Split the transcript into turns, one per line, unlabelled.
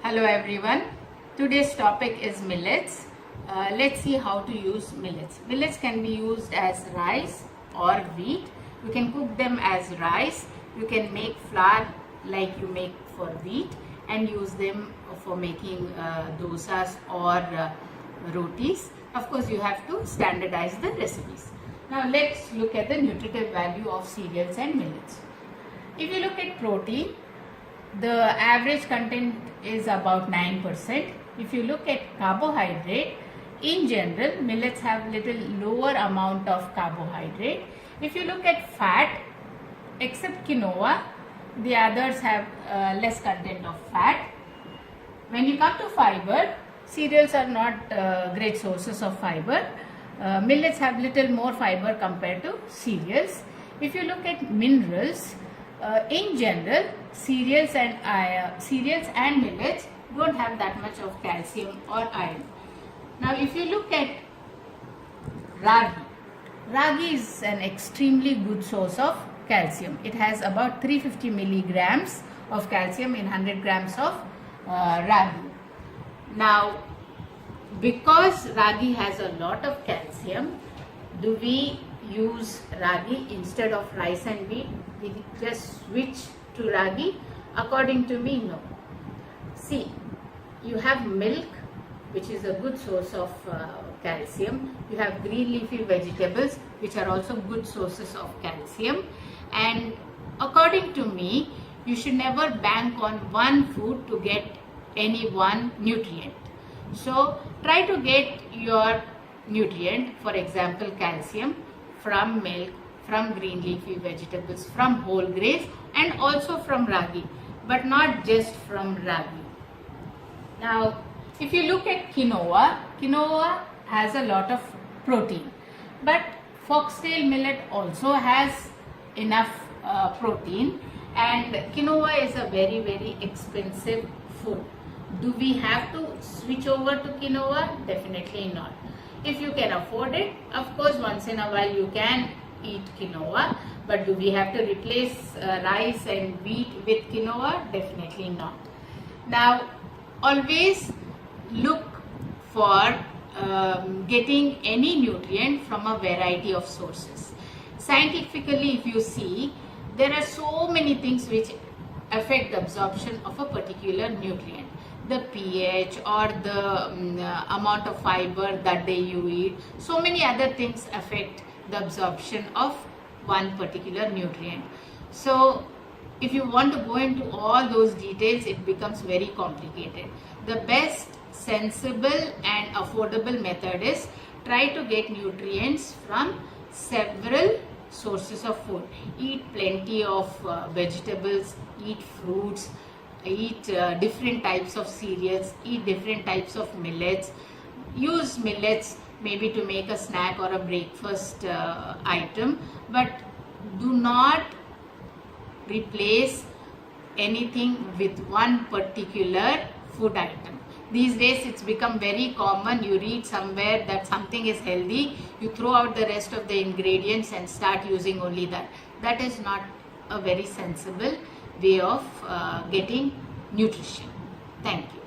Hello everyone. Today's topic is millets. Let's see how to use millets. Millets can be used as rice or wheat. You can cook them as rice. You can make flour like you make for wheat and use them for making dosas or rotis. Of course, you have to standardize the recipes. Now let's look at the nutritive value of cereals and millets. If you look at protein, the average content is about 9%. If you look at carbohydrate, in general, millets have little lower amount of carbohydrate. If you look at fat, except quinoa, the others have less content of fat. When you come to fiber, cereals are not great sources of fiber. Millets have little more fiber compared to cereals. If you look at minerals, in general, cereals and millets don't have that much of calcium or iron. Now, if you look at ragi is an extremely good source of calcium. It has about 350 milligrams of calcium in 100 grams of ragi. Now, because ragi has a lot of calcium, do we use ragi instead of rice and wheat? We just switch to ragi? According to me, no. See, you have milk, which is a good source of calcium. You have green leafy vegetables, which are also good sources of calcium. And according to me, you should never bank on one food to get any one nutrient. So try to get your nutrient, for example calcium, from milk, from green leafy vegetables, from whole grains, and also from ragi, but not just from ragi. Now, if you look at quinoa has a lot of protein, but foxtail millet also has enough protein, and quinoa is a very, very expensive food. Do we have to switch over to quinoa? Definitely not. If you can afford it, of course, once in a while you can eat quinoa, but do we have to replace rice and wheat with quinoa? Definitely not. Now, always look for getting any nutrient from a variety of sources. Scientifically, if you see, there are so many things which affect the absorption of a particular nutrient. The pH or the amount of fiber that you eat. So many other things affect the absorption of one particular nutrient. So if you want to go into all those details, it becomes very complicated. The best sensible and affordable method is try to get nutrients from several sources of food. Eat plenty of vegetables, eat fruits, eat different types of cereals, eat different types of millets. Use millets maybe to make a snack or a breakfast item, but do not replace anything with one particular food item. These days it's become very common. You read somewhere that something is healthy, you throw out the rest of the ingredients and start using only that. That is not a very sensible way of getting nutrition. Thank you.